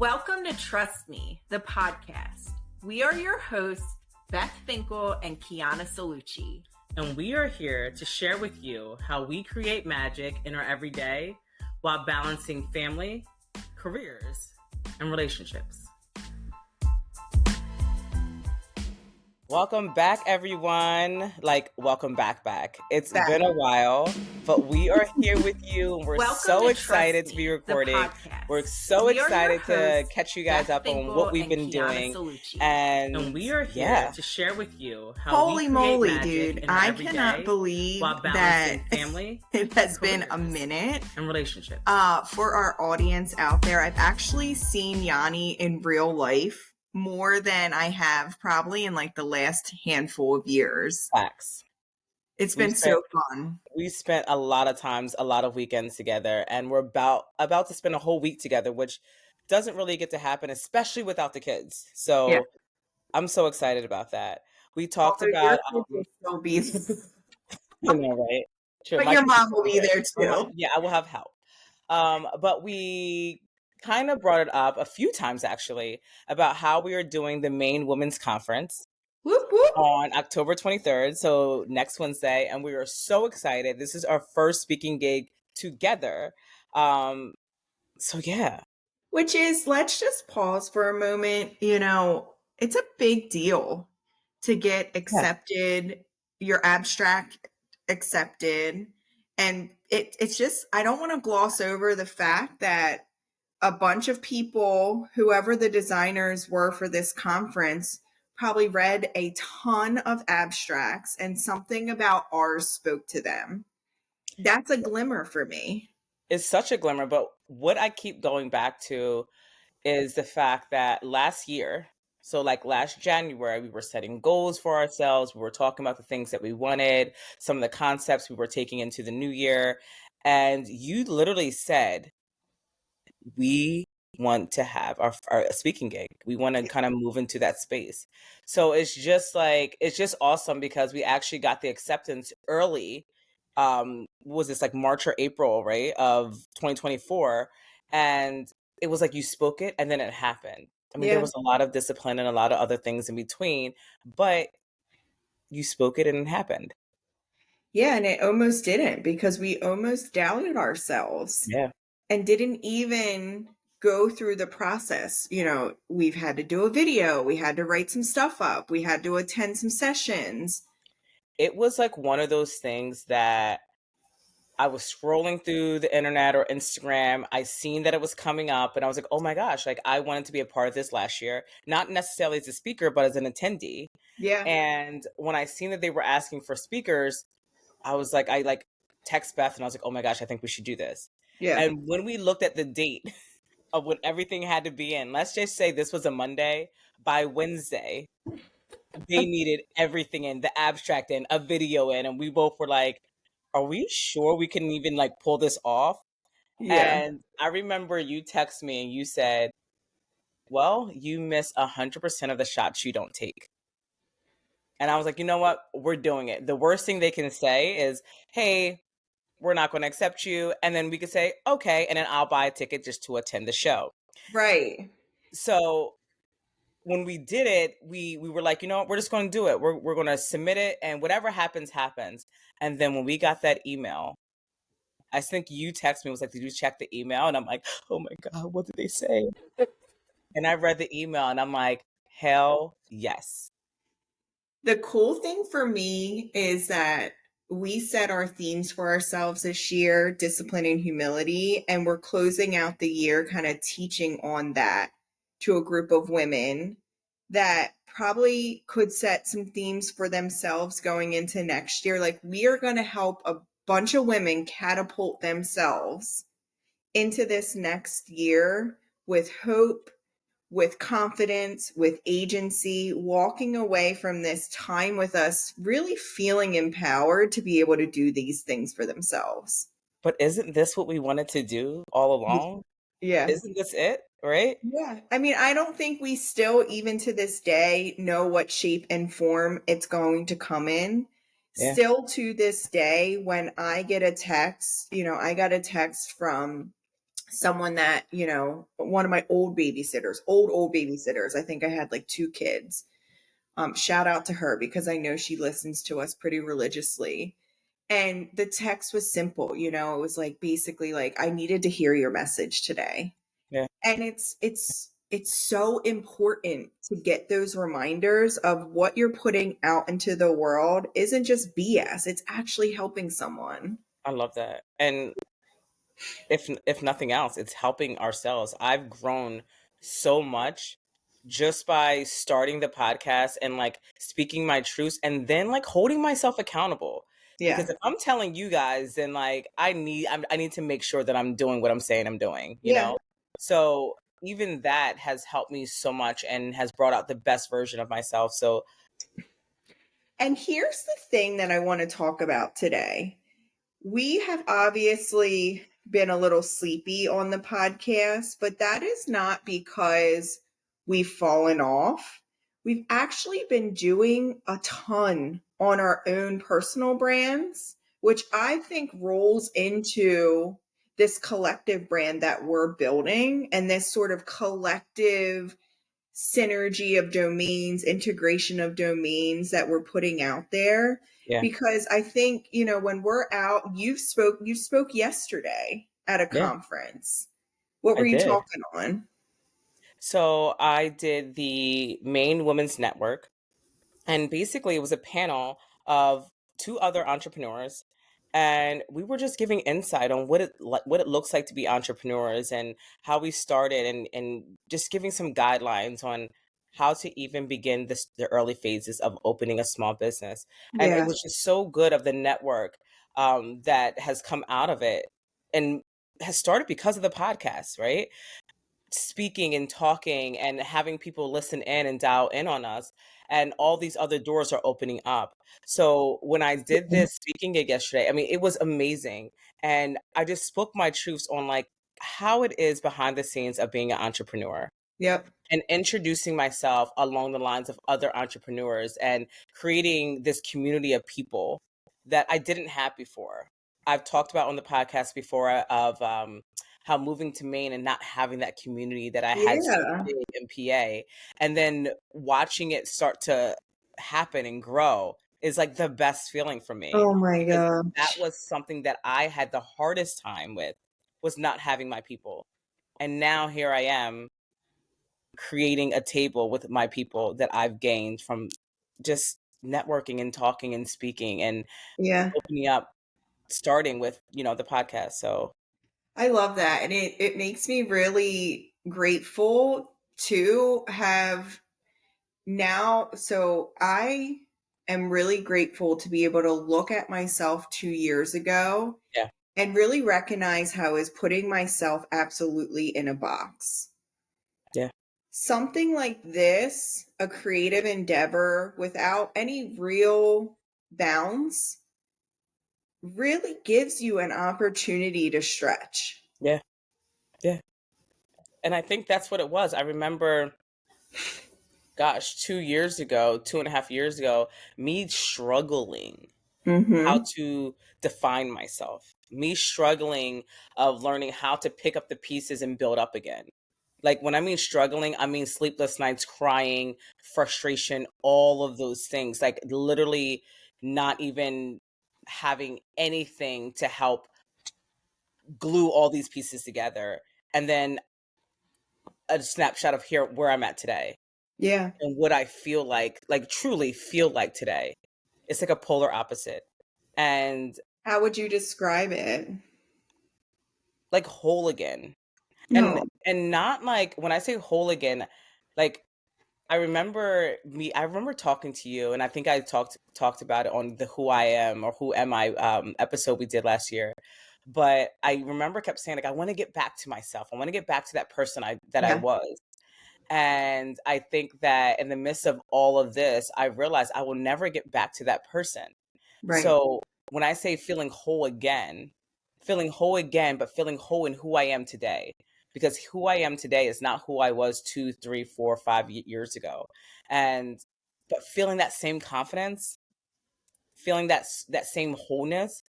Welcome to Trust Me, the podcast. We are your hosts, Beth Finkel and Kiana Salucci. And we are here to share with you how we create magic in our everyday while balancing family, careers, and relationships. Welcome back, everyone. Welcome back. It's been a while, but we are here with you, and we're so excited to be recording. We're so excited to catch you guys up on what we've been doing. And we are here to share with you how Holy moly, dude. I cannot believe that family, it has been a minute. And relationships. For our audience out there, I've actually seen Yanni in real life more than I have probably in the last handful of years. Facts. It's been so fun. We spent a lot of times, a lot of weekends together, and we're about to spend a whole week together, which doesn't really get to happen, especially without the kids. So yeah. I'm so excited about that. We talked about still be I know, right? True. But your mom will be there too. Yeah, I will have help. But we kind of brought it up a few times actually about how we are doing the Maine Women's Conference on October 23rd, so next Wednesday, and we are so excited. This is our first speaking gig together. So yeah. Which is, let's just pause for a moment. It's a big deal to get accepted, your abstract accepted. And it's just, I don't want to gloss over the fact that a bunch of people, whoever the designers were for this conference, probably read a ton of abstracts and something about ours spoke to them. That's a glimmer for me. It's such a glimmer, but what I keep going back to is the fact that last year, so last January, we were setting goals for ourselves. We were talking about the things that we wanted, some of the concepts we were taking into the new year. And you literally said, we want to have our speaking gig. We want to kind of move into that space. So it's just awesome because we actually got the acceptance early. Was this March or April, right, of 2024? And it was you spoke it and then it happened. I mean, there was a lot of discipline and a lot of other things in between, but you spoke it and it happened. Yeah, and it almost didn't, because we almost doubted ourselves. Yeah. And didn't even go through the process. We've had to do a video. We had to write some stuff up. We had to attend some sessions. It was one of those things that I was scrolling through the internet or Instagram. I seen that it was coming up and I was like, oh my gosh, I wanted to be a part of this last year, not necessarily as a speaker, but as an attendee. Yeah. And when I seen that they were asking for speakers, I was I text Beth and I was like, oh my gosh, I think we should do this. Yeah. And when we looked at the date of when everything had to be in, let's just say this was a Monday, by Wednesday, they needed everything in, the abstract in, a video in, and we both were like, are we sure we can even pull this off? Yeah. And I remember you text me and you said, well, you miss 100% of the shots you don't take. And I was like, you know what? We're doing it. The worst thing they can say is, hey, we're not going to accept you. And then we could say, okay. And then I'll buy a ticket just to attend the show. Right. So when we did it, we were like, you know what? We're just going to do it. We're going to submit it. And whatever happens, happens. And then when we got that email, I think you texted me, was like, did you check the email? And I'm like, oh my God, what did they say? And I read the email and I'm like, hell yes. The cool thing for me is that we set our themes for ourselves this year, discipline and humility, and we're closing out the year kind of teaching on that to a group of women that probably could set some themes for themselves going into next year. We are going to help a bunch of women catapult themselves into this next year with hope, with confidence, with agency, walking away from this time with us, really feeling empowered to be able to do these things for themselves. But isn't this what we wanted to do all along? Yeah. Isn't this it? Right? Yeah. I mean, I don't think we still, even to this day, know what shape and form it's going to come in. Yeah. Still to this day, when I get a text, I got a text from someone that, one of my old babysitters. I think I had like two kids. Shout out to her because I know she listens to us pretty religiously. And the text was simple, it was like basically like, I needed to hear your message today. Yeah, And it's so important to get those reminders of what you're putting out into the world isn't just BS. It's actually helping someone. I love that. And if nothing else, it's helping ourselves. I've grown so much just by starting the podcast and like speaking my truths and then like holding myself accountable. Because Yeah. if I'm telling you guys, then like I need to make sure that I'm doing what I'm saying I'm doing, you Yeah. know? So even that has helped me so much and has brought out the best version of myself. So And here's the thing that I want to talk about today. We have obviously been a little sleepy on the podcast, but that is not because we've fallen off. We've actually been doing a ton on our own personal brands, which I think rolls into this collective brand that we're building and this sort of collective synergy of domains, integration of domains that we're putting out there. yeah, Because I think, when we're out, you spoke yesterday at a yeah, conference. What I were you did. talking on? So I did the Maine Women's Network. And basically, it was a panel of two other entrepreneurs, and we were just giving insight on what it looks like to be entrepreneurs and how we started, and just giving some guidelines on how to even begin the early phases of opening a small business. And it Yeah. was just so good of the network that has come out of it and has started because of the podcast, right? Speaking and talking and having people listen in and dial in on us, and all these other doors are opening up. So when I did this speaking gig yesterday, I mean, it was amazing, and I just spoke my truths on like how it is behind the scenes of being an entrepreneur Yep. and introducing myself along the lines of other entrepreneurs and creating this community of people that I didn't have before. I've talked about on the podcast before of how moving to Maine and not having that community that I had so Yeah. big in PA, and then watching it start to happen and grow is like the best feeling for me, Oh my because that gosh. was something that I had the hardest time with, was not having my people. And now here I am creating a table with my people that I've gained from just networking and talking and speaking and Yeah. opening up, starting with, the podcast. So, I love that. And it makes me really grateful to have now. So I am really grateful to be able to look at myself 2 years ago yeah, and really recognize how I was putting myself absolutely in a box. yeah, Something like this, a creative endeavor without any real bounds, really gives you an opportunity to stretch. yeah, yeah. And I think that's what it was. I remember, gosh, 2 years ago, 2.5 years ago, me struggling how Mm-hmm. to define myself, me struggling of learning how to pick up the pieces and build up again. Like when I mean struggling, I mean sleepless nights, crying, frustration, all of those things. Like literally not even having anything to help glue all these pieces together. And then a snapshot of here where I'm at today Yeah. and what I feel like truly feel like today. It's like a polar opposite. And How would you describe it? like whole again. And No. and not like when I say whole again, like I remember talking to you, and I think I talked about it on the Who I Am or Who Am I episode we did last year. But I remember kept saying like I want to get back to myself. I want to get back to that person I Yeah. was. And I think that in the midst of all of this, I realized I will never get back to that person. Right. So when I say feeling whole again, but feeling whole in who I am today, because who I am today is not who I was 2, 3, 4, 5 years ago. And, but feeling that same confidence, feeling that same wholeness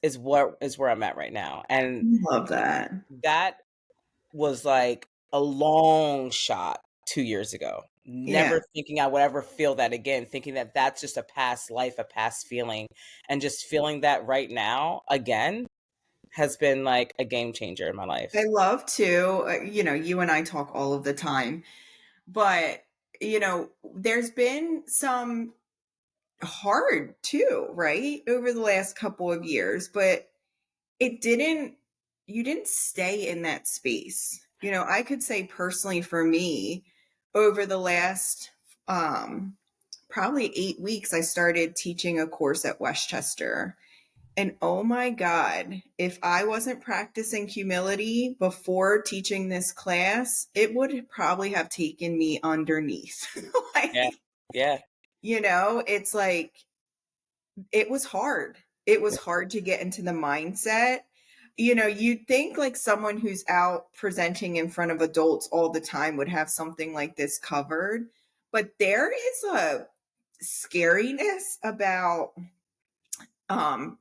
is where I'm at right now. And Love that. that was like a long shot 2 years ago. Yeah. Never thinking I would ever feel that again, thinking that that's just a past life, a past feeling, and just feeling that right now again has been like a game changer in my I life. love to, you and I talk all of the time, but, there's been some hard too, right? Over the last couple of years, but it didn't, you didn't stay in that space. I could say personally for me, over the last, probably 8 weeks, I started teaching a course at Westchester. And oh my God, if I wasn't practicing humility before teaching this class, it would probably have taken me underneath. Yeah. Like, Yeah. it's like, it was hard. It was hard to get into the mindset. You'd think like someone who's out presenting in front of adults all the time would have something like this covered. But there is a scariness about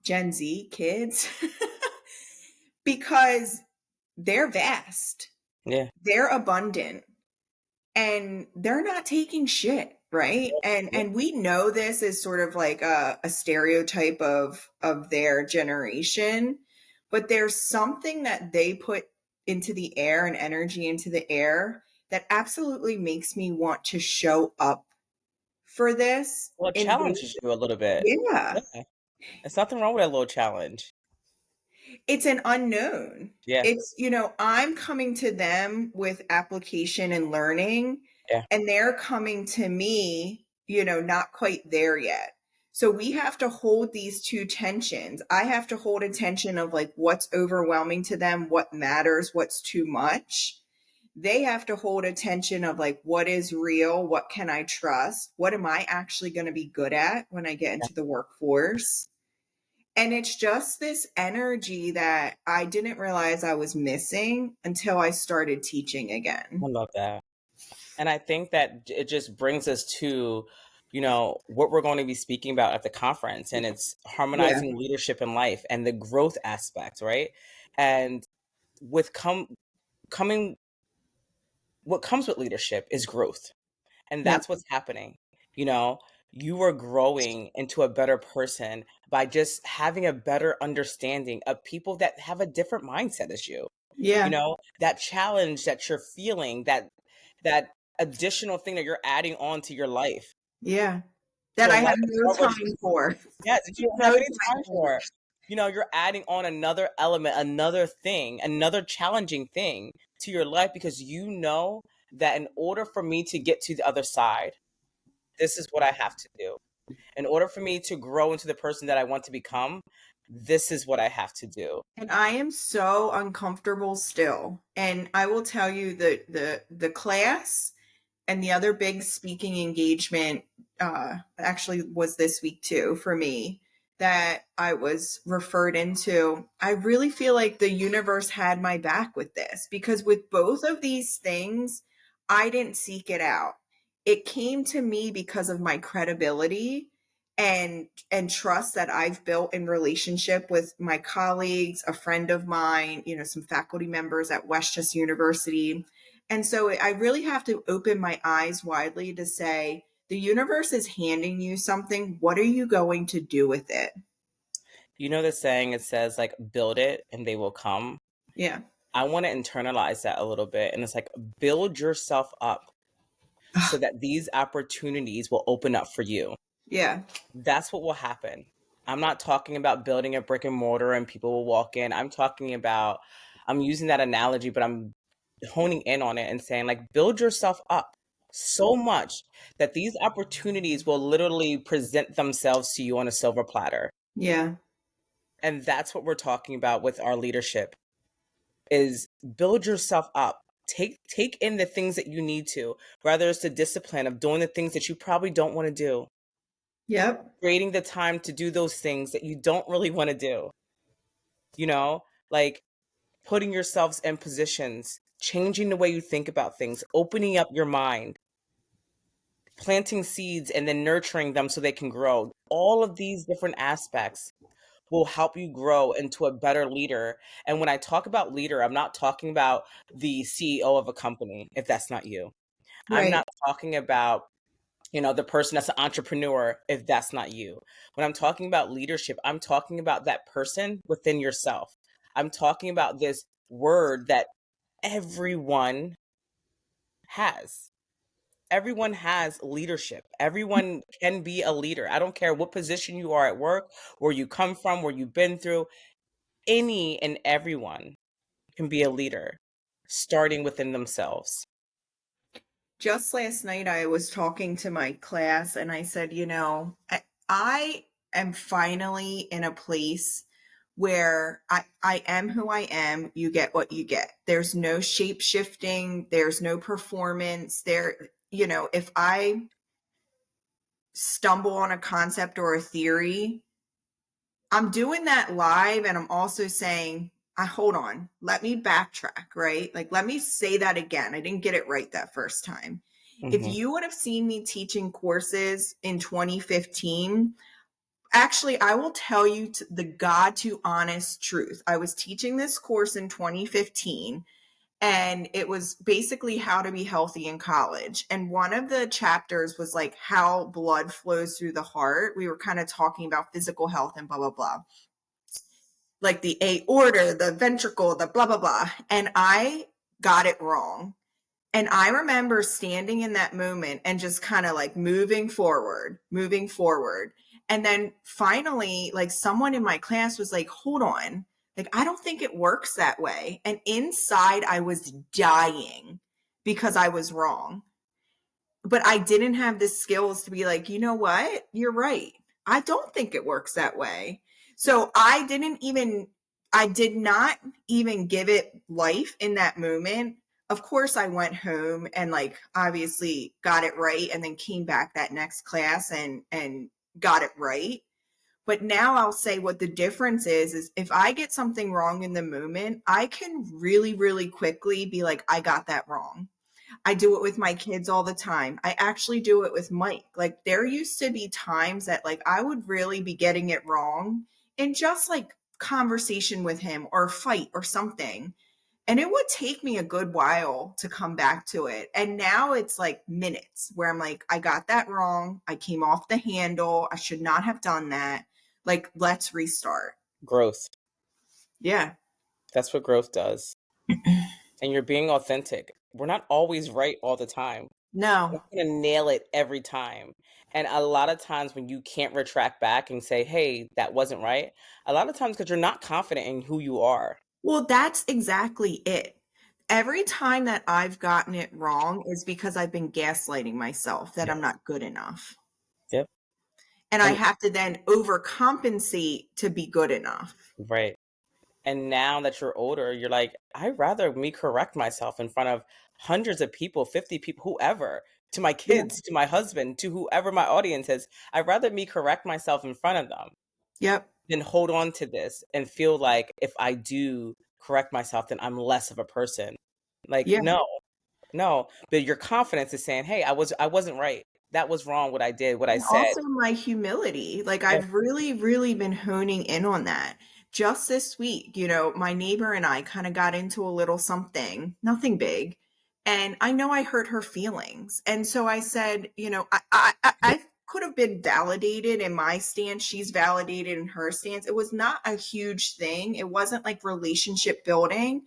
Gen Z kids because they're vast, Yeah. they're abundant, and they're not taking shit, right? and Yeah. and we know this is sort of like a stereotype of their generation, but there's something that they put into the air and energy into the air that absolutely makes me want to show up for this Well, it in challenges you a little bit. yeah. Yeah. There's nothing wrong with a little challenge. It's an unknown. Yeah. It's, I'm coming to them with application and learning, Yeah. and they're coming to me, not quite there yet. So we have to hold these two tensions. I have to hold a tension of like what's overwhelming to them, what matters, what's too much. They have to hold a tension of like what is real, what can I trust, what am I actually going to be good at when I get Yeah. into the workforce. And it's just this energy that I didn't realize I was missing until I started teaching I again. love that. And I think that it just brings us to, what we're going to be speaking about at the conference, and it's Yeah. harmonizing leadership in life and the growth aspect, right? And with coming, what comes with leadership is growth. And Yep. that's what's happening. You know, you are growing into a better person by just having a better understanding of people that have a different mindset as you. Yeah. That challenge that you're feeling, that additional thing that you're adding on to your life. Yeah. That Your I life have is no already, time for. yes, if you don't No have any time time for. for it. You're adding on another element, another thing, another challenging thing to your life because you know that in order for me to get to the other side, this is what I have to do. In order for me to grow into the person that I want to become, this is what I have to do. And I am so uncomfortable still. And I will tell you the class and the other big speaking engagement actually was this week too for me that I was referred into. I really feel like the universe had my back with this because with both of these things, I didn't seek it out. It came to me because of my credibility and trust that I've built in relationship with my colleagues, a friend of mine, some faculty members at Westchester University. And so I really have to open my eyes widely to say, the universe is handing you something. What are you going to do with it? You know the saying, it says like build it and they will come. Yeah. I want to internalize that a little bit, and it's like build yourself up so that these opportunities will open up for you. Yeah. That's what will happen. I'm not talking about building a brick and mortar and people will walk in. I'm using that analogy, but I'm honing in on it and saying, like, build yourself up so much that these opportunities will literally present themselves to you on a silver platter. Yeah. And that's what we're talking about with our leadership is build yourself up. Take in the things that you need to, whether it's the discipline of doing the things that you probably don't want to do, Yep. creating the time to do those things that you don't really want to do, you know, like putting yourselves in positions, changing the way you think about things, opening up your mind, planting seeds and then nurturing them so they can grow. All of these different aspects will help you grow into a better leader. And when I talk about leader, I'm not talking about the CEO of a company, if that's not you. I'm Right. not talking about, the person that's an entrepreneur, if that's not you. When I'm talking about leadership, I'm talking about that person within yourself. I'm talking about this word that everyone has. Everyone has leadership. Everyone can be a leader. I don't care what position you are at work, where you come from, where you've been through. Any and everyone can be a leader, starting within themselves. Just last night, I was talking to my class and I said, I am finally in a place where I am who I am. You get what you get. There's no shape shifting, there's no performance. If I stumble on a concept or a theory, I'm doing that live and I'm also saying, I hold on, let me backtrack, right? Like, let me say that again. I didn't get it right that first time. If Hmm. you would have seen me teaching courses in 2015, actually, I will tell you the God to honest truth. I was teaching this course in 2015 and it was basically how to be healthy in college. And one of the chapters was like how blood flows through the heart. We were kind of talking about physical health and blah, blah, blah, like the aorta, the ventricle, the blah, blah, blah. And I got it wrong. And I remember standing in that moment and just kind of like moving forward, moving forward. And then finally, like someone in my class was like, hold on, like, I don't think it works that way. And inside, I was dying because I was wrong, but I didn't have the skills to be like, you know what? You're right. I don't think it works that way. So I did not even give it life in that moment. Of course, I went home and like obviously got it right and then came back that next class and got it right. But now I'll say what the difference is if I get something wrong in the moment, I can really, really quickly be like, I got that wrong. I do it with my kids all the time. I actually do it with Mike. Like there used to be times that like I would really be getting it wrong in just like conversation with him or fight or something. And it would take me a good while to come back to it. And now it's like minutes where I'm like, I got that wrong. I came off the handle. I should not have done that. Like, let's restart. Growth. Yeah. That's what growth does. And you're being authentic. We're not always right all the time. We're No. not gonna nail it every time. And a lot of times when you can't retract back and say, hey, that wasn't right, a lot of times because you're not confident in who you are. Well, that's exactly it. Every time that I've gotten it wrong is because I've been gaslighting myself that I'm Yes. not good enough. Yep. And I And have to then overcompensate to be good enough. right. And now that you're older, you're like, I'd rather me correct myself in front of hundreds of people, 50 people, whoever, to my Yeah. kids, to my husband, to whoever my audience is. I'd rather me correct myself in front of them Yep. than hold on to this and feel like if I do correct myself, then I'm less of a person. Like, Yeah. no, no. But your confidence is saying, hey, I wasn't right. That was wrong what I did, what I And said. also my humility. Like Yeah. I've really, really been honing in on that. Just this week, my neighbor and I kind of got into a little something, nothing big. And I know I hurt her feelings. And so I said, I could have been validated in my stance. She's validated in her stance. It was not a huge thing. It wasn't like relationship building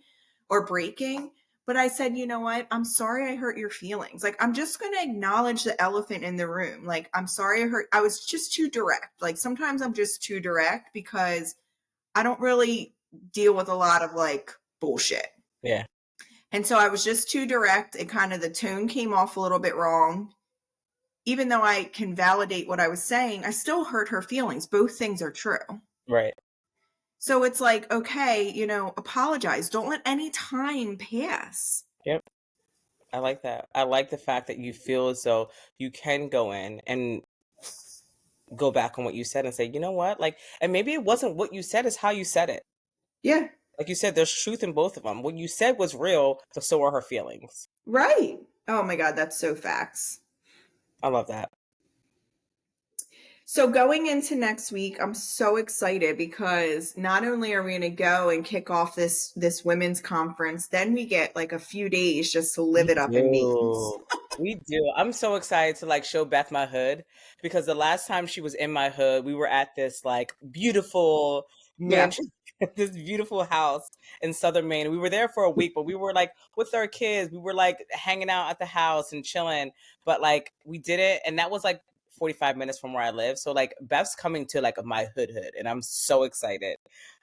or breaking. But I said, you know what? I'm sorry I hurt your feelings. Like, I'm just going to acknowledge the elephant in the room. Like, I'm sorry I was just too direct. Like, sometimes I'm just too direct because I don't really deal with a lot of like bullshit. Yeah. And so I was just too direct. It kind of, the tone came off a little bit wrong. Even though I can validate what I was saying, I still hurt her feelings. Both things are true. Right. So it's like, okay, apologize. Don't let any time pass. Yep. I like that. I like the fact that you feel as though you can go in and go back on what you said and say, you know what? Like, and maybe it wasn't what you said, it's how you said it. Yeah. Like you said, there's truth in both of them. What you said was real, but so are her feelings. Right. Oh my God, that's so facts. I love that. So going into next week, I'm so excited because not only are we going to go and kick off this women's conference, then we get like a few days just to live We it up in Maine. do. We do. I'm so excited to like show Beth my hood because the last time she was in my hood, we were at this like beautiful Yeah. mansion, this beautiful house in Southern Maine. We were there for a week, but we were like with our kids. We were like hanging out at the house and chilling. But like we did it, and that was like 45 minutes from where I live. So like Beth's coming to like my hood, and I'm so excited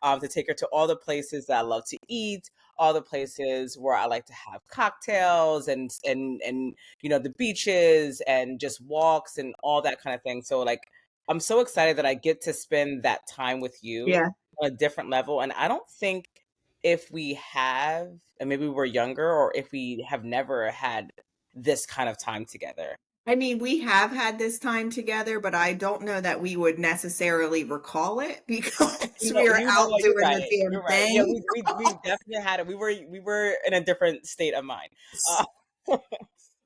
to take her to all the places that I love to eat, all the places where I like to have cocktails and the beaches and just walks and all that kind of thing. So like I'm so excited that I get to spend that time with you Yeah. on a different level. And I don't think if we have, and maybe we're younger, or if we have never had this kind of time together. I mean, we have had this time together, but I don't know that we would necessarily recall it because we are You know out what? You're doing the right. damn You're right. Yeah, thing. we definitely had it. We were in a different state of mind. Uh,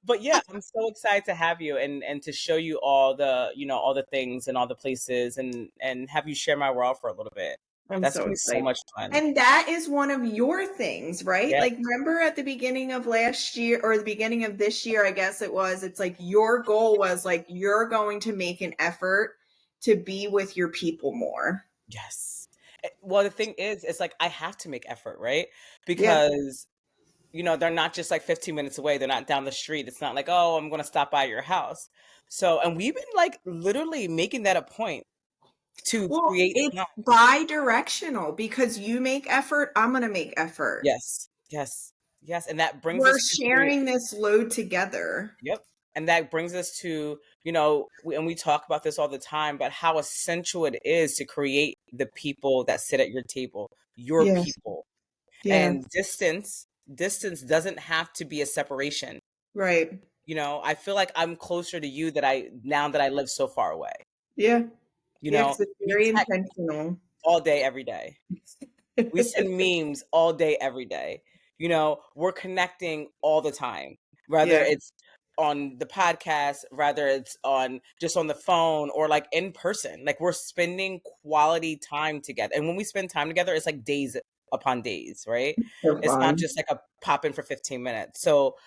but yeah, I'm so excited to have you and to show you all the all the things and all the places and have you share my world for a little bit. I'm That's so gonna be so excited. much fun. And that is one of your things, right? Yeah. Like, remember at the beginning of last year or the beginning of this year, I guess it was, it's like your goal was like, you're going to make an effort to be with your people more. Yes. Well, the thing is, it's like I have to make effort, right? Yeah. Because they're not just like 15 minutes away. They're not down the street. It's not like, oh, I'm gonna stop by your house. So, and we've been like literally making that a point to Well, create it's time. bi-directional because you make effort, I'm going to make effort. Yes, yes, yes, and that brings We're us to create. sharing this load together. Yep, and that brings us to and we talk about this all the time, but how essential it is to create the people that sit at your table, your Yes. people, Yeah. and distance doesn't have to be a separation. Right. I feel like I'm closer to you that I now that I live so far away. Yeah. You Yeah, know, 'cause it's we very text intentional. all day, every day. We send memes all day, every day. We're connecting all the time, whether Yeah. it's on the podcast, whether it's on just on the phone or like in person. Like we're spending quality time together. And when we spend time together, it's like days upon days, right? So It's not fun. just like a pop in for 15 minutes. So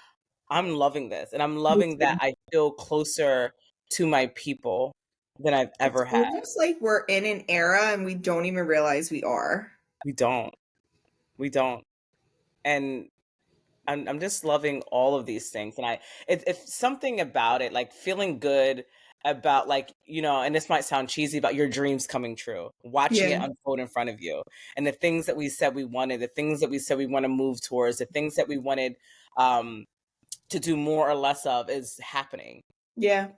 I'm loving this. And I'm Me loving that too. I feel closer to my people than I've It's ever had. almost like we're in an era and we don't even realize we are. We don't. We don't. And I'm just loving all of these things, and it's something about it, like feeling good about like and this might sound cheesy, about your dreams coming true, watching it Yeah. unfold in front of you, and the things that we said we wanted, the things that we said we want to move towards, the things that we wanted um, to do more or less of is happening. Yeah.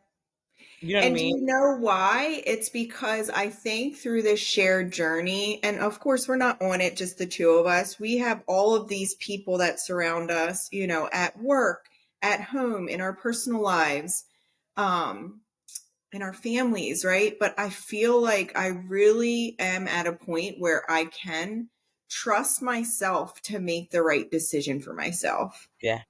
You know what I And do mean? you know why? It's because I think through this shared journey, and of course, we're not on it, just the two of us. We have all of these people that surround us, at work, at home, in our personal lives, um, in our families, right? But I feel like I really am at a point where I can trust myself to make the right decision for myself Yeah.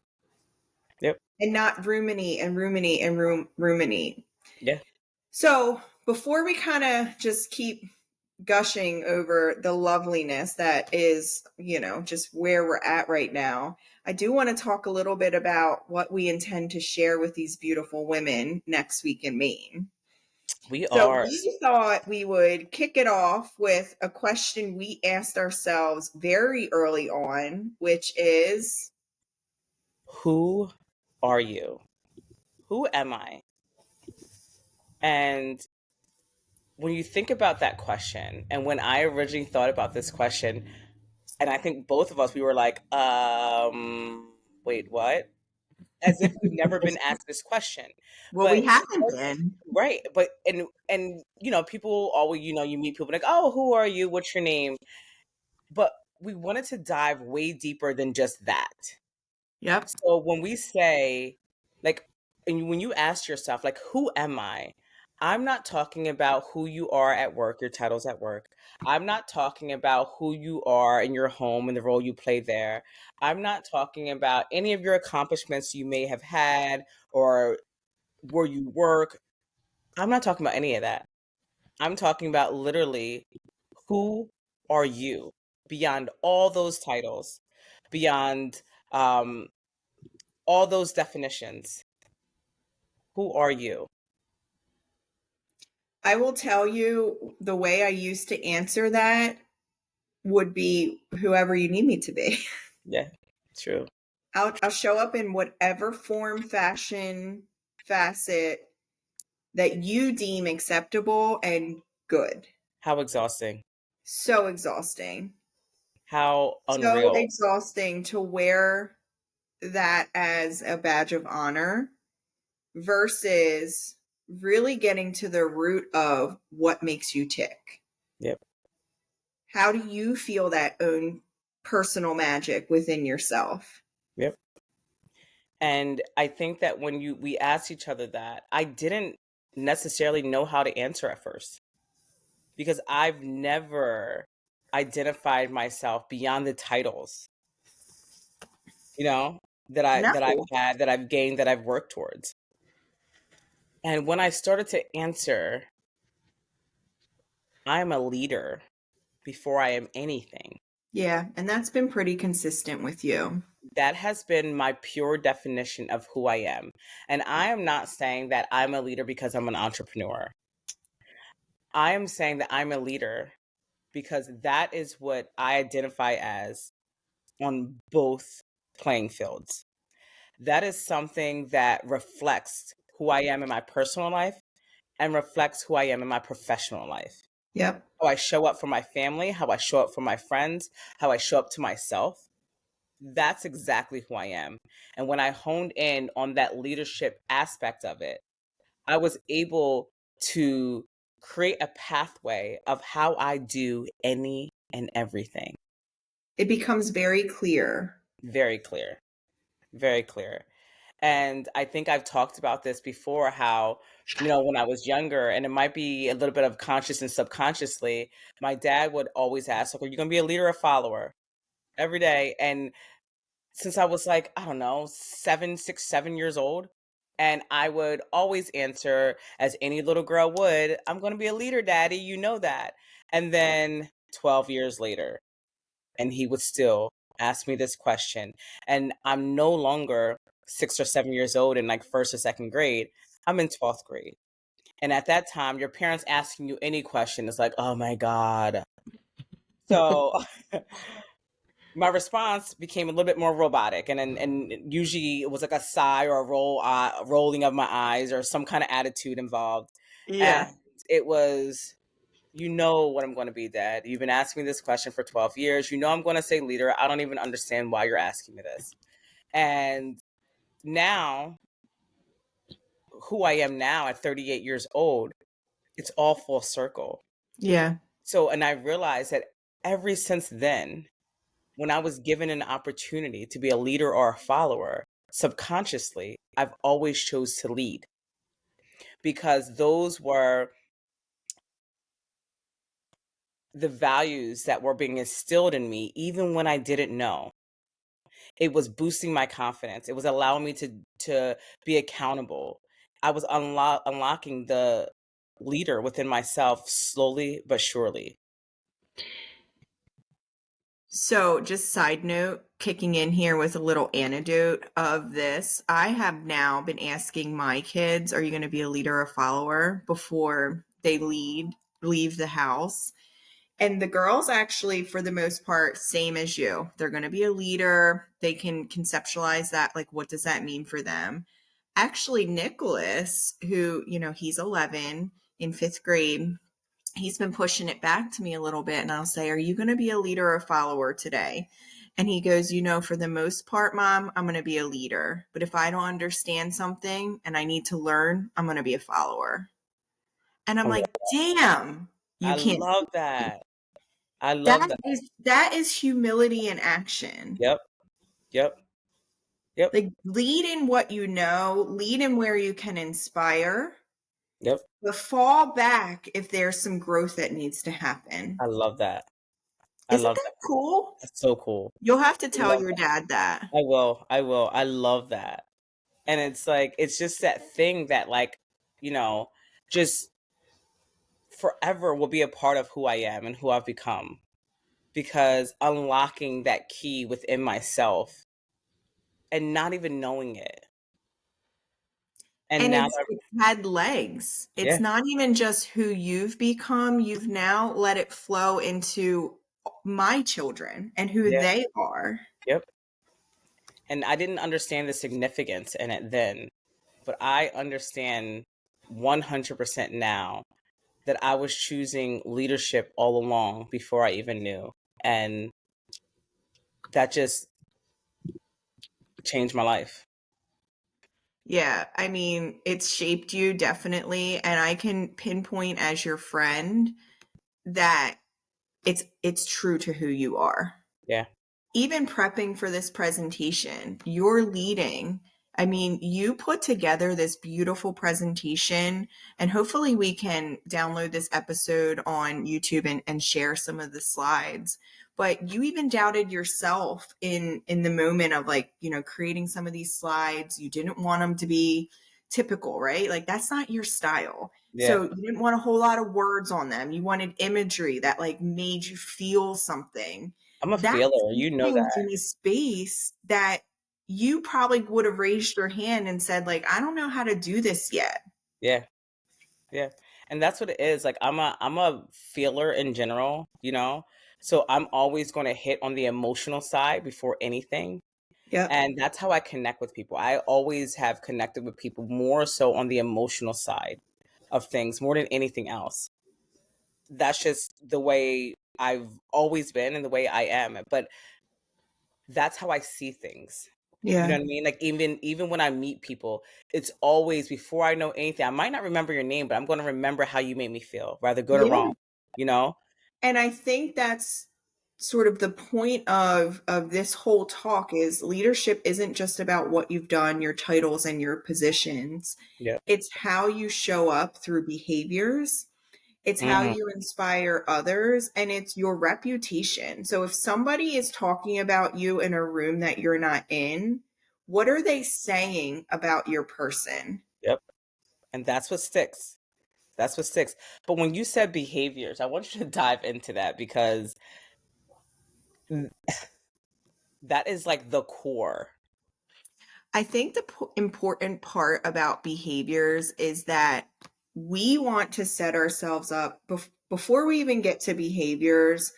Yep. and not ruminate and ruminate and ruminate. Yeah. So before we kind of just keep gushing over the loveliness that is, just where we're at right now, I do want to talk a little bit about what we intend to share with these beautiful women next week in Maine. We So are. we thought we would kick it off with a question we asked ourselves very early on, which is, Who are you? Who am I? And when you think about that question, and when I originally thought about this question, and I think both of us, we were like, wait, what? As if we've never been asked this question. well, we But haven't been. right, but and people always, you meet people like, oh, who are you? What's your name? But we wanted to dive way deeper than just that. Yep. So when we say, like, and when you ask yourself, like, who am I? I'm not talking about who you are at work, your titles at work. I'm not talking about who you are in your home and the role you play there. I'm not talking about any of your accomplishments you may have had or where you work. I'm not talking about any of that. I'm talking about literally, who are you beyond all those titles, beyond um, all those definitions? Who are you? I will tell you the way I used to answer that would be whoever you need me to be. Yeah, true. I'll show up in whatever form, fashion, facet that you deem acceptable and good. How exhausting. So exhausting. How So unreal. exhausting to wear that as a badge of honor versus really getting to the root of what makes you tick. Yep, How do you feel that own personal magic within yourself? yep. And I think that when we asked each other that, I didn't necessarily know how to answer at first, because I've never identified myself beyond the titles, you know, that I've No. had, that I've gained, that I've worked towards. And when I started to answer, I'm a leader before I am anything. Yeah, and that's been pretty consistent with you. That has been my pure definition of who I am. And I am not saying that I'm a leader because I'm an entrepreneur. I am saying that I'm a leader because that is what I identify as on both playing fields. That is something that reflects who I am in my personal life and reflects who I am in my professional life. Yep. How I show up for my family, how I show up for my friends, how I show up to myself. That's exactly who I am. And when I honed in on that leadership aspect of it, I was able to create a pathway of how I do any and everything. It becomes very clear. Very clear, very clear. And I think I've talked about this before, how, when I was younger, and it might be a little bit of conscious and subconsciously, my dad would always ask, like, are you going to be a leader or follower every day? And since I was like, I don't know, 7 years old. And I would always answer, as any little girl would, I'm going to be a leader, daddy. You know that. And then 12 years later, and he would still ask me this question. And I'm no longer 6 or 7 years old in like first or second grade. I'm in 12th grade. And at that time, your parents asking you any question is like, oh my God. So my response became a little bit more robotic, and usually it was like a sigh or a rolling of my eyes or some kind of attitude involved. And Yeah. it was, you know what I'm going to be, Dad. You've been asking me this question for 12 years. You know I'm going to say leader. I don't even understand why you're asking me this. And now, who I am now at 38 years old, it's all full circle. Yeah. So, and I realized that ever since then, when I was given an opportunity to be a leader or a follower, subconsciously, I've always chose to lead, because those were the values that were being instilled in me even when I didn't know. It was boosting my confidence. It was allowing me to be accountable. I was unlocking the leader within myself slowly but surely. So, just side note, kicking in here with a little anecdote of this. I have now been asking my kids, are you going to be a leader or follower before they leave the house? And the girls actually, for the most part, same as you. They're going to be a leader. They can conceptualize that. Like, what does that mean for them? Actually, Nicholas, who, he's 11 in fifth grade, he's been pushing it back to me a little bit. And I'll say, are you going to be a leader or follower today? And he goes, for the most part, Mom, I'm going to be a leader. But if I don't understand something and I need to learn, I'm going to be a follower. And I'm Oh, like, damn, you I can't. love that. I love That that. is humility in action. Yep. Yep. Yep. Like, lead in what you know, lead in where you can inspire, Yep. but fall back if there's some growth that needs to happen. I love that. I Isn't love that that. cool? That's so cool. You'll have to I tell love your that. dad that. I will. I will. I love that. And it's like, it's just that thing that, like, you know, just forever will be a part of who I am and who I've become, because unlocking that key within myself and not even knowing it. And And now it's had legs. It's yeah, not even just who you've become. You've now let it flow into my children and who yeah, they are. yep. And I didn't understand the significance in it then, but I understand 100% now that I was choosing leadership all along before I even knew. And that just changed my life. Yeah, I mean, it's shaped you definitely, and I can pinpoint as your friend that it's true to who you are. Yeah. Even prepping for this presentation, you're leading. I mean, you put together this beautiful presentation, and hopefully, we can download this episode on YouTube and share some of the slides. But you even doubted yourself in the moment of like, creating some of these slides. You didn't want them to be typical, right? Like, that's not your style. Yeah. So you didn't want a whole lot of words on them. You wanted imagery that like made you feel something. I'm a That's feeler. You know things that. in a space that you probably would have raised your hand and said, like, I don't know how to do this yet. Yeah. Yeah. And that's what it is. Like I'm a feeler in general, you know? So I'm always going to hit on the emotional side before anything. Yep. And that's how I connect with people. I always have connected with people more so on the emotional side of things more than anything else. That's just the way I've always been and the way I am. But that's how I see things. You know Yeah. what I mean? Like even when I meet people, it's always before I know anything. I might not remember your name, but I'm going to remember how you made me feel, whether good or Yeah. wrong. You know? And I think that's sort of the point of this whole talk is leadership isn't just about what you've done, your titles and your positions. Yeah. It's how you show up through behaviors. It's how Hmm. you inspire others, and it's your reputation. So if somebody is talking about you in a room that you're not in, what are they saying about your person? Yep. And that's what sticks. That's what sticks. But when you said behaviors, I want you to dive into that because that is like the core. I think the important part about behaviors is that we want to set ourselves up before we even get to behaviors.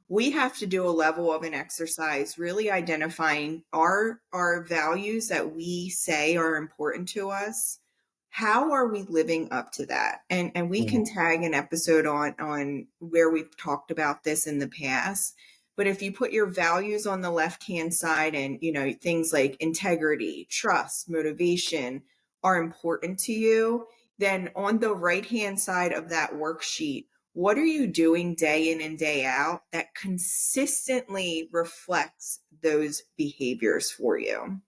We have to do a level of an exercise really identifying our values that we say are important to us. How are we living up to that? And we Mhm. can tag an episode on where we've talked about this in the past. But if you put your values on the left hand side, and things like integrity, trust, motivation are important to you, then on the right hand side of that worksheet, what are you doing day in and day out that consistently reflects those behaviors for you?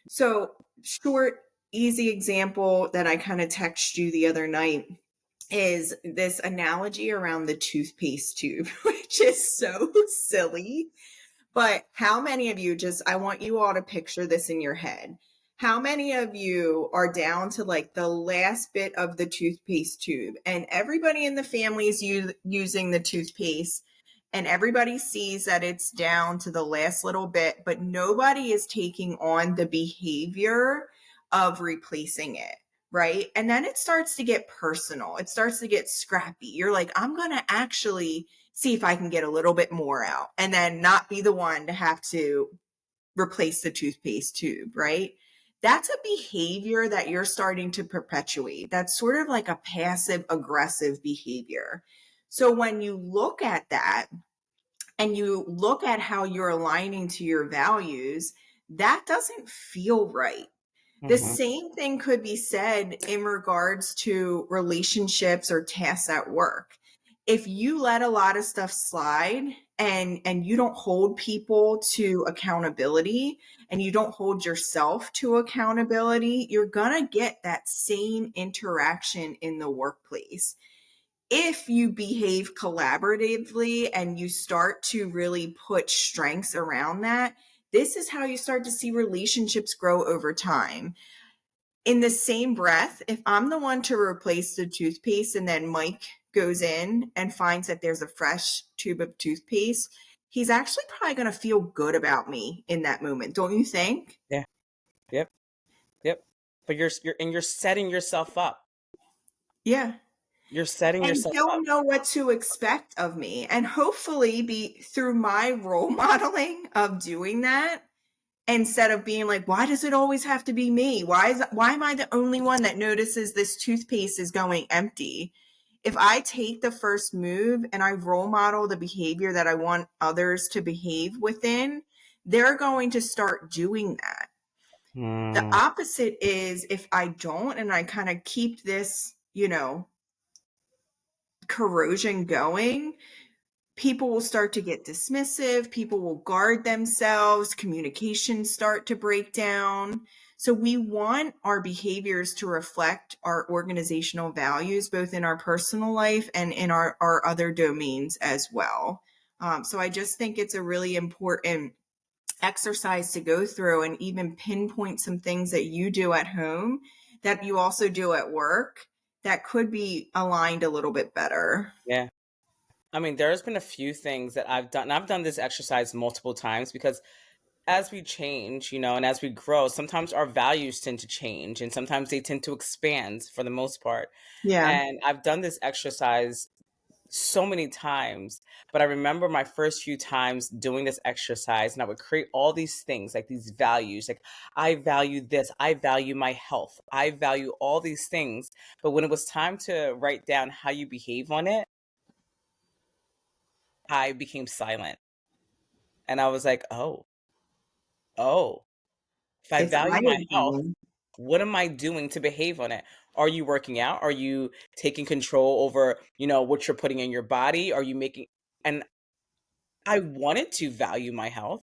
So, short, easy example that I kind of text you the other night is this analogy around the toothpaste tube, which is so silly. But how many of you, just, I want you all to picture this in your head. How many of you are down to like the last bit of the toothpaste tube, and everybody in the family is using the toothpaste, and everybody sees that it's down to the last little bit, but nobody is taking on the behavior of replacing it, right? And then it starts to get personal. It starts to get scrappy. You're like, I'm going to actually see if I can get a little bit more out, and then not be the one to have to replace the toothpaste tube, right? That's a behavior that you're starting to perpetuate. That's sort of like a passive aggressive behavior. So when you look at that and you look at how you're aligning to your values, that doesn't feel right. The Mhm. same thing could be said in regards to relationships or tasks at work. If you let a lot of stuff slide and you don't hold people to accountability, and you don't hold yourself to accountability, you're going to get that same interaction in the workplace. If you behave collaboratively and you start to really put strengths around that, this is how you start to see relationships grow over time. In the same breath, if I'm the one to replace the toothpaste and then Mike goes in and finds that there's a fresh tube of toothpaste, he's actually probably going to feel good about me in that moment. Don't you think? Yeah. Yep. Yep. But you're setting yourself up. Yeah. You're setting And yourself he'll up. know what to expect of me. And hopefully be through my role modeling of doing that, instead of being like, why does it always have to be me? Why am I the only one that notices this toothpaste is going empty? If I take the first move and I role model the behavior that I want others to behave within, they're going to start doing that. The Mm, opposite is if I don't and I kind of keep this, corrosion going, people will start to get dismissive, people will guard themselves, communications start to break down. So we want our behaviors to reflect our organizational values, both in our personal life and in our other domains as well. So I just think it's a really important exercise to go through and even pinpoint some things that you do at home that you also do at work that could be aligned a little bit better. yeah. I mean, there's been a few things that I've done. And I've done this exercise multiple times because as we change, and as we grow, sometimes our values tend to change and sometimes they tend to expand for the most part. Yeah. And I've done this exercise so many times, but I remember my first few times doing this exercise and I would create all these things, like these values, like I value this, I value my health, I value all these things. But when it was time to write down how you behave on it, I became silent. And I was like, oh, if I It's value my health, eye-opening. what am I doing to behave on it? Are you working out? Are you taking control over, what you're putting in your body? Are you making, and I wanted to value my health,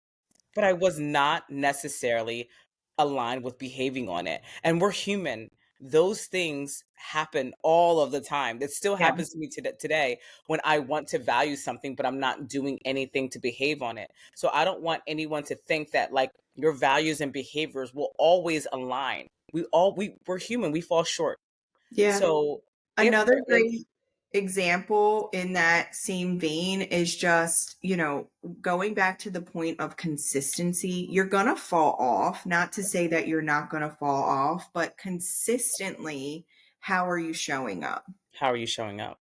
but I was not necessarily aligned with behaving on it. And we're human. Those things happen all of the time. That still Yeah. happens to me today when I want to value something, but I'm not doing anything to behave on it. So I don't want anyone to think that like your values and behaviors will always align. We're human. We fall short. Yeah. So if Another there is great example in that same vein is just, going back to the point of consistency. You're going to fall off, not to say that you're not going to fall off, but consistently, how are you showing up? how are you showing up?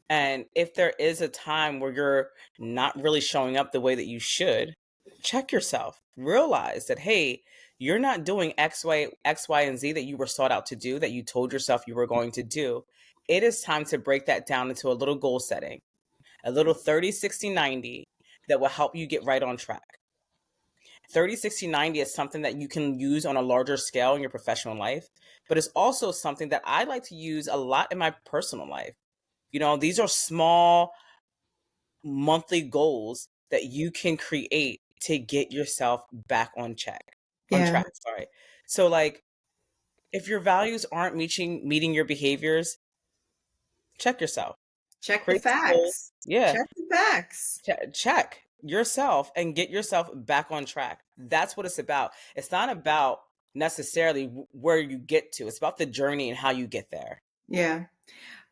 And if there is a time where you're not really showing up the way that you should, check yourself. Realize that, hey, you're not doing X, Y, and Z that you were sought out to do, that you told yourself you were going to do. It is time to break that down into a little goal setting, a little 30, 60, 90 that will help you get right on track. 30, 60, 90 is something that you can use on a larger scale in your professional life, but it's also something that I like to use a lot in my personal life. These are small monthly goals that you can create to get yourself back on Yeah. track, sorry. So like if your values aren't meeting your behaviors, check yourself. Check the Create a goal. facts. Yeah, Check the facts. check yourself and get yourself back on track. That's what it's about. It's not about necessarily where you get to. It's about the journey and how you get there. Yeah.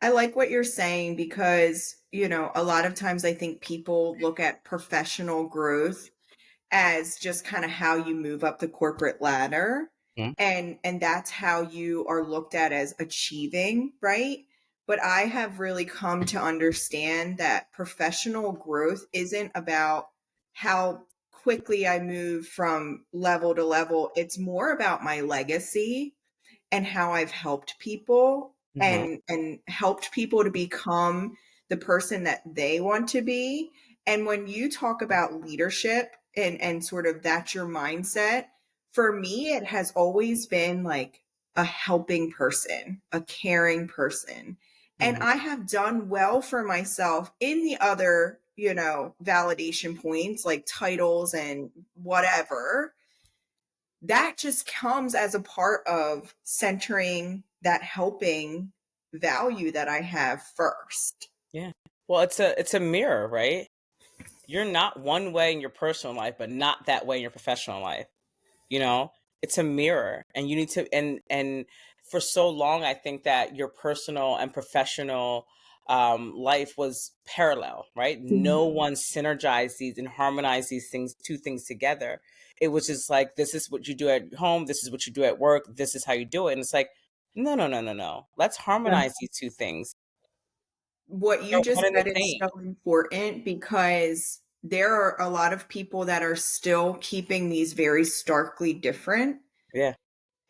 I like what you're saying because, a lot of times I think people look at professional growth as just kind of how you move up the corporate ladder, Mhm. and that's how you are looked at as achieving, right? But I have really come to understand that professional growth isn't about how quickly I move from level to level. It's more about my legacy and how I've helped people Mhm. and helped people to become the person that they want to be. And when you talk about leadership and sort of that's your mindset, for me it has always been like a helping person, a caring person. And Mhm. I have done well for myself in the other, validation points like titles and whatever, that just comes as a part of centering that helping value that I have first. Yeah. Well, it's a mirror, right? You're not one way in your personal life, but not that way in your professional life. You know, it's a mirror, and you need to. And for so long, I think that your personal and professional life was parallel, right? Mhm. No one synergized these and harmonized these things, two things together. It was just like, this is what you do at home, this is what you do at work, this is how you do it. And it's like, no, no, no, no, no. Let's Yeah. harmonize these two things. What you They're just one and the said is same. so important because there are a lot of people that are still keeping these very starkly different. Yeah.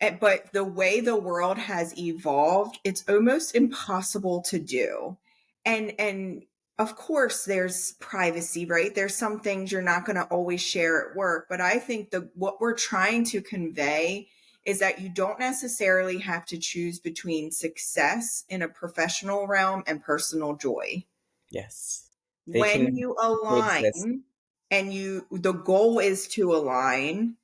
But the way the world has evolved, it's almost impossible to do. And of course there's privacy, right? There's some things you're not going to always share at work, but I think the what we're trying to convey is that you don't necessarily have to choose between success in a professional realm and personal joy. Yes. They When can you coexist. align and the goal is to align,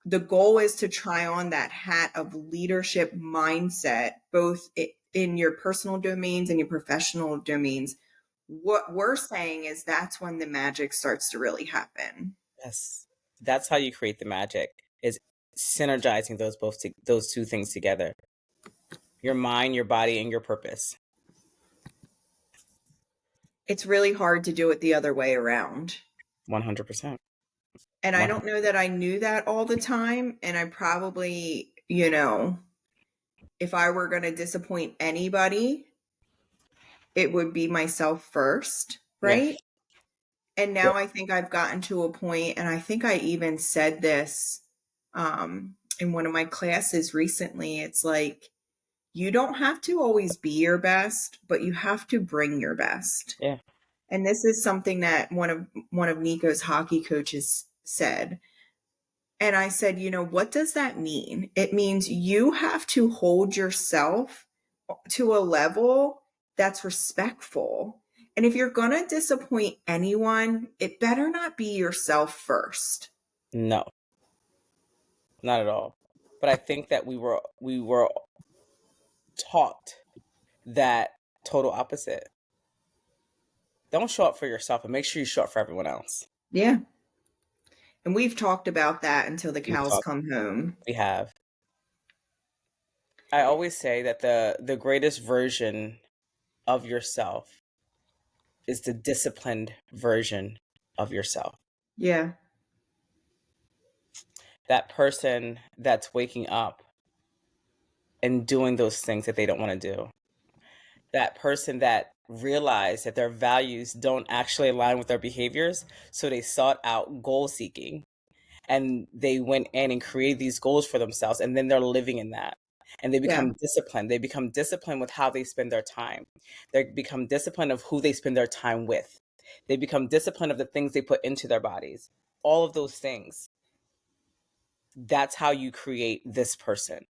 the goal is to try on that hat of leadership mindset, both in your personal domains and your professional domains. What we're saying is that's when the magic starts to really happen. Yes. That's how you create the magic, is synergizing those two things together. Your mind, your body, and your purpose. It's really hard to do it the other way around. 100%. And I 100. don't know that I knew that all the time. And I probably, if I were going to disappoint anybody, it would be myself first, Yeah. right? And Yeah. now I think I've gotten to a point, and I think I even said this in one of my classes recently. It's like, you don't have to always be your best, but you have to bring your best. Yeah. And this is something that one of Nico's hockey coaches said. And I said, what does that mean? It means you have to hold yourself to a level that's respectful. And if you're going to disappoint anyone, it better not be yourself first. No, not at all. But I think that we were taught that total opposite. Don't show up for yourself, and make sure you show up for everyone else. Yeah. And we've talked about that until the We've cows talked. come home. We have. I always say that the greatest version of yourself is the disciplined version of yourself. Yeah. That person that's waking up and doing those things that they don't want to do. That person that realized that their values don't actually align with their behaviors, so they sought out goal seeking and they went in and created these goals for themselves, and then they're living in that. And they Yeah. become disciplined. They become disciplined with how they spend their time. They become disciplined of who they spend their time with. They become disciplined of the things they put into their bodies. All of those things. That's how you create this person.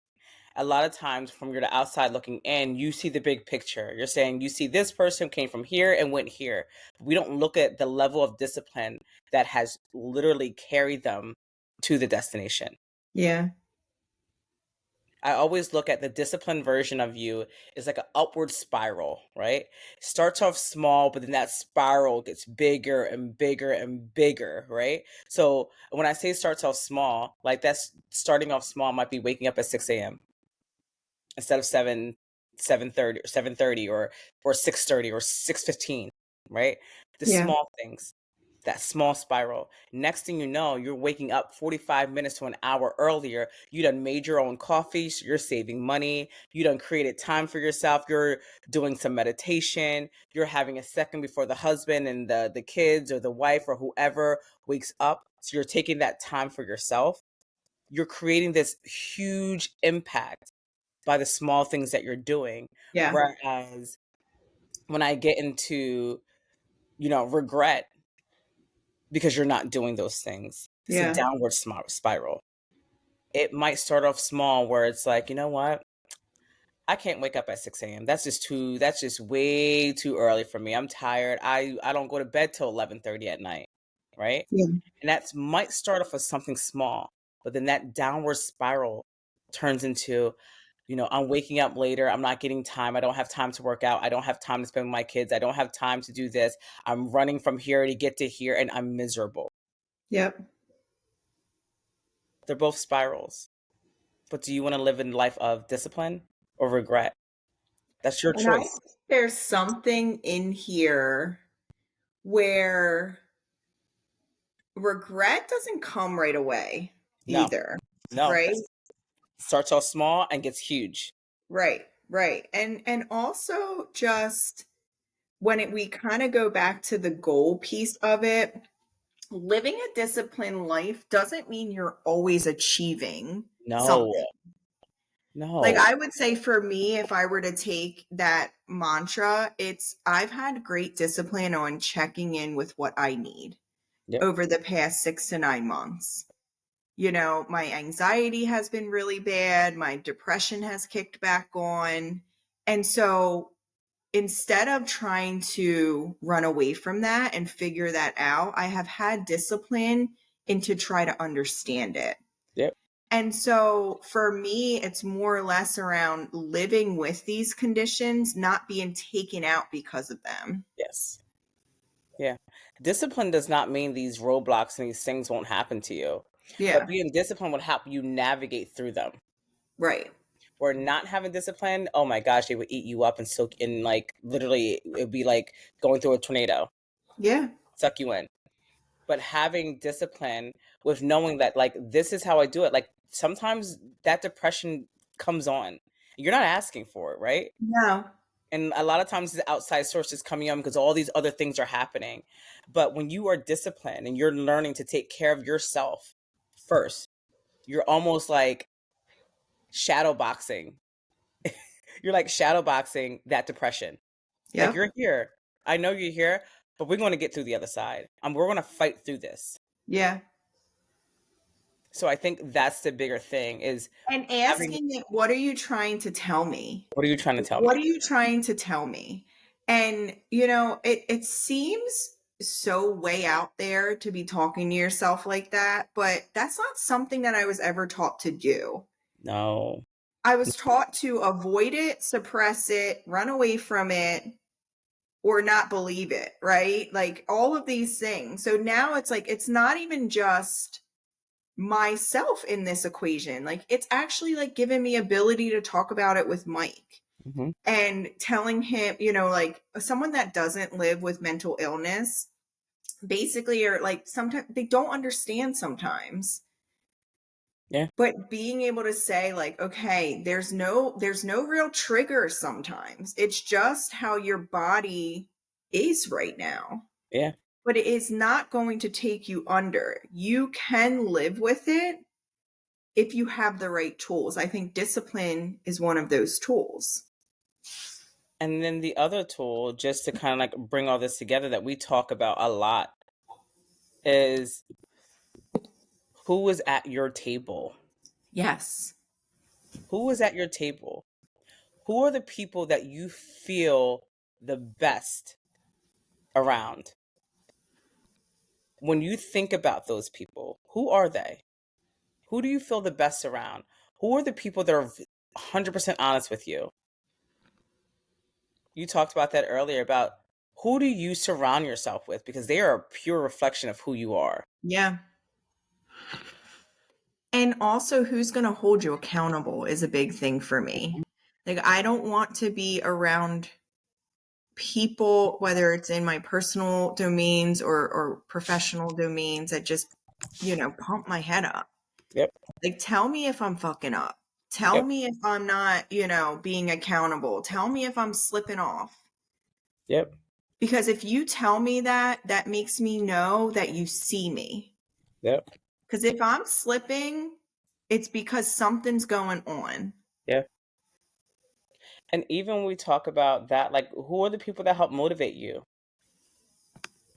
A lot of times from your outside looking in, you see the big picture. You're saying you see this person came from here and went here. We don't look at the level of discipline that has literally carried them to the destination. Yeah. I always look at the disciplined version of you as like an upward spiral, right? Starts off small, but then that spiral gets bigger and bigger and bigger, right? So when I say starts off small, like that's starting off small might be waking up at 6 a.m. instead of 7:30 or 7:30 or 6:30 or 6:15, right? The Yeah. small things, that small spiral. Next thing you know, you're waking up 45 minutes to an hour earlier. You done made your own coffee, so you're saving money. You done created time for yourself. You're doing some meditation. You're having a second before the husband and the kids or the wife or whoever wakes up. So you're taking that time for yourself. You're creating this huge impact by the small things that you're doing. Yeah. Whereas when I get into, regret because you're not doing those things, it's a Yeah. downward spiral. It might start off small where it's like, you know what? I can't wake up at 6 a.m. That's just way too early for me. I'm tired. I don't go to bed till 11:30 at night. Right. Yeah. And that might start off as something small, but then that downward spiral turns into, I'm waking up later. I'm not getting time. I don't have time to work out. I don't have time to spend with my kids. I don't have time to do this. I'm running from here to get to here and I'm miserable. Yep. They're both spirals. But do you want to live in a life of discipline or regret? That's your And I choice. think there's something in here where regret doesn't come right away No, either, no. right? Starts off small and gets huge. Right, right. And also just when we kind of go back to the goal piece of it, living a disciplined life doesn't mean you're always achieving No, something. Like no. I would say for me, if I were to take that mantra, it's I've had great discipline on checking in with what I need Yep, over the past 6 to 9 months. You know, my anxiety has been really bad, my depression has kicked back on. And so instead of trying to run away from that and figure that out, I have had discipline into try to understand it. yep, And so for me, it's more or less around living with these conditions, not being taken out because of them. yes. Yeah. Discipline does not mean these roadblocks and these things won't happen to you. But Yeah, being disciplined would help you navigate through them. right. Or not having discipline, oh my gosh, they would eat you up and soak in, like, literally it would be like going through a tornado, Yeah, suck you in. But having discipline with knowing that, like, this is how I do it. Like, sometimes that depression comes on. You're not asking for it, right? no, And a lot of times the outside sources coming on because all these other things are happening. But when you are disciplined and you're learning to take care of yourself first, you're almost like shadow boxing. You're like shadow boxing that depression. Like, yep, you're here. I know you're here, but we're going to get through the other side. We're going to fight through this. yeah. So I think that's the bigger thing is And having, asking it, what are you trying to tell me? what are you trying to tell me? What are you trying to tell me? And, you know, it seems so way out there to be talking to yourself like that, but that's not something that I was ever taught to do. No. I was taught to avoid it, suppress it, run away from it, or not believe it, right? Like all of these things. So now it's like, it's not even just myself in this equation. Like it's actually like giving me ability to talk about it with Mike Hmm. and telling him, you know, like someone that doesn't live with mental illness basically are like sometimes they don't understand sometimes. Yeah. But being able to say like, okay, there's no real trigger sometimes. It's just how your body is right now. Yeah. But it is not going to take you under. You can live with it if you have the right tools. I think discipline is one of those tools. And then the other tool, just to kind of like bring all this together that we talk about a lot, is who is at your table? Yes. Who is at your table? Who are the people that you feel the best around? When you think about those people, who are they? Who do you feel the best around? Who are the people that are 100% honest with you? You talked about that earlier about who do you surround yourself with because they are a pure reflection of who you are. Yeah. And also, who's going to hold you accountable is a big thing for me. Like, I don't want to be around people, whether it's in my personal domains or professional domains, that just, you know, pump my head up. Yep. Like, tell me if I'm fucking up. Tell Yep. me if I'm not, you know, being accountable. Tell me if I'm slipping off. Yep. Because if you tell me that, that makes me know that you see me. Yep. Because if I'm slipping, it's because something's going on. Yep. And even when we talk about that, like, who are the people that help motivate you?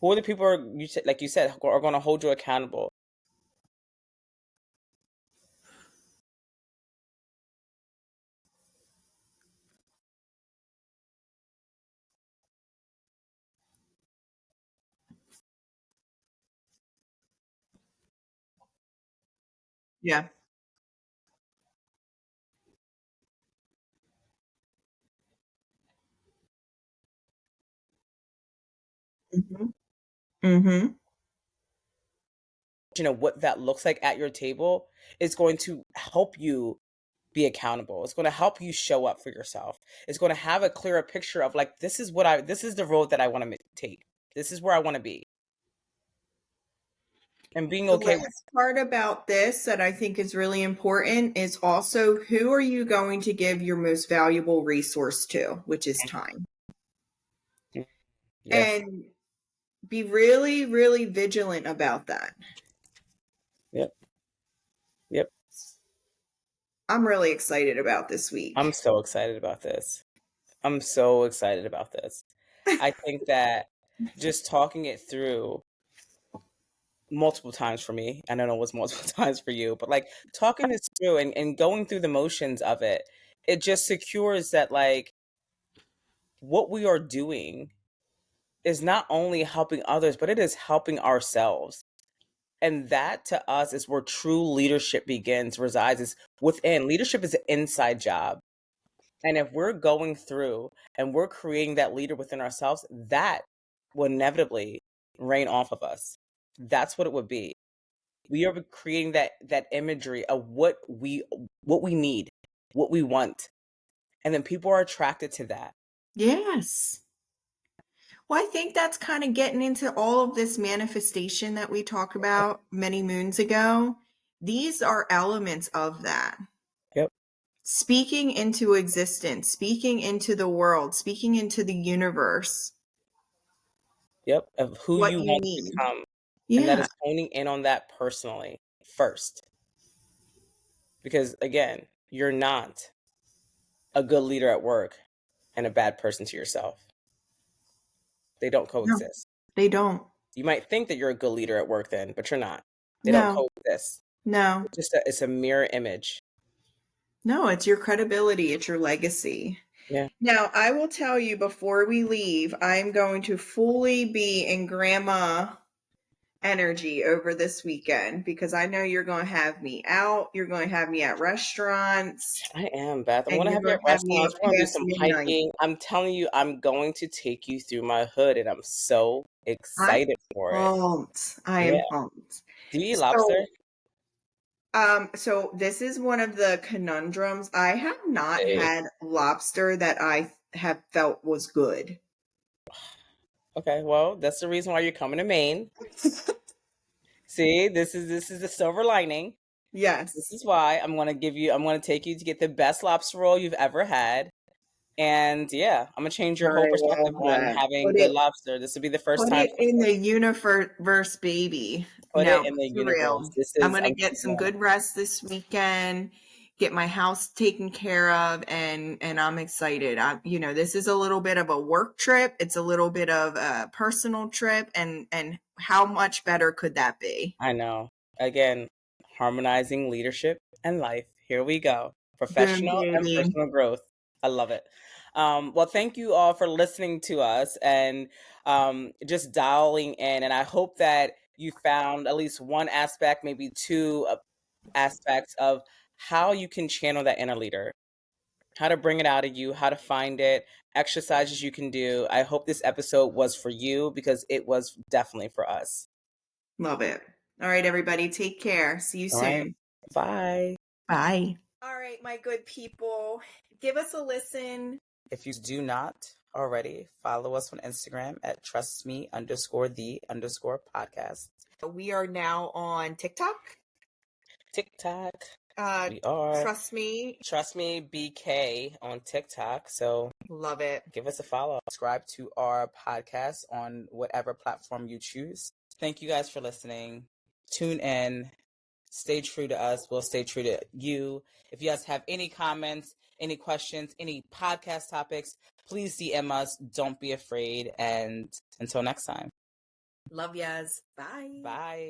Who are the people are, you said, like you said, are going to hold you accountable? Yeah. Hmm. Hmm. You know what that looks like at your table is going to help you be accountable. It's going to help you show up for yourself. It's going to have a clearer picture of like, this is the road that I want to take. This is where I want to be. And being The okay with last part about this that I think is really important is also who are you going to give your most valuable resource to, which is time. it. Yes. And be really, really vigilant about that. Yep. Yep. I'm really excited about this week. I'm so excited about this. I'm so excited about this. I think that just talking it through multiple times for me, I don't know what's multiple times for you, but like talking this through and going through the motions of it, it just secures that like what we are doing is not only helping others, but it is helping ourselves. And that to us is where true leadership begins, resides, is within. Leadership is an inside job. And if we're going through and we're creating that leader within ourselves, that will inevitably rain off of us. That's what it would be. We are creating that imagery of what we need, what we want. And then people are attracted to that. Yes. Well, I think that's kind of getting into all of this manifestation that we talked about many moons ago. These are elements of that. Yep. Speaking into existence, speaking into the world, speaking into the universe. Yep. Of who What you you want to need. become. And that Yeah. is honing in on that personally first. Because again, you're not a good leader at work and a bad person to yourself. They don't No, coexist. they don't. You might think that you're a good leader at work then, but you're not. They don't No, coexist. no, It's a mirror image. no. It's your credibility, it's your legacy. Yeah. Now, I will tell you before we leave, I'm going to fully be in grandma energy over this weekend because I know you're going to have me out. You're going to have me at restaurants I am, Beth. I'm and gonna you're have you going at to have me restaurants. up We're gonna do past some midnight. hiking. I'm telling you, I'm going to take you through my hood, and I'm so I'm excited for it. pumped. I Yeah. am pumped. Do you eat lobster? So this is one of the conundrums. I have not Hey. had lobster that I have felt was good. Okay, well, that's the reason why you're coming to Maine. See, this is the silver lining. This Yes. is why I'm gonna take you to get the best lobster roll you've ever had. And yeah, I'm gonna change your whole I perspective love on that. having good lobster. This will be the first Put time it in the universe, baby. put it No, in the for universe. real. This I'm is gonna I'm get some good rest this weekend, get my house taken care of, and I'm excited. This is a little bit of a work trip. It's a little bit of a personal trip, and how much better could that be? I know. Again, harmonizing leadership and life. Here we go. Boom, Professional and baby. personal growth. I love it. Well, thank you all for listening to us and just dialing in. And I hope that you found at least one aspect, maybe two aspects of how you can channel that inner leader, how to bring it out of you, how to find it, exercises you can do. I hope this episode was for you because it was definitely for us. Love it. All right, everybody, take care. See you All right. soon. Bye. Bye. All right, my good people, give us a listen. If you do not already, follow us on Instagram at trustme_the_podcast. We are now on TikTok. TikTok. We Trust me. Trust me, BK on TikTok. So Love it. give us a follow. Subscribe to our podcast on whatever platform you choose. Thank you guys for listening. Tune in. Stay true to us. We'll stay true to you. If you guys have any comments, any questions, any podcast topics, please DM us. Don't be afraid. And until next time. Love yas. Bye. Bye.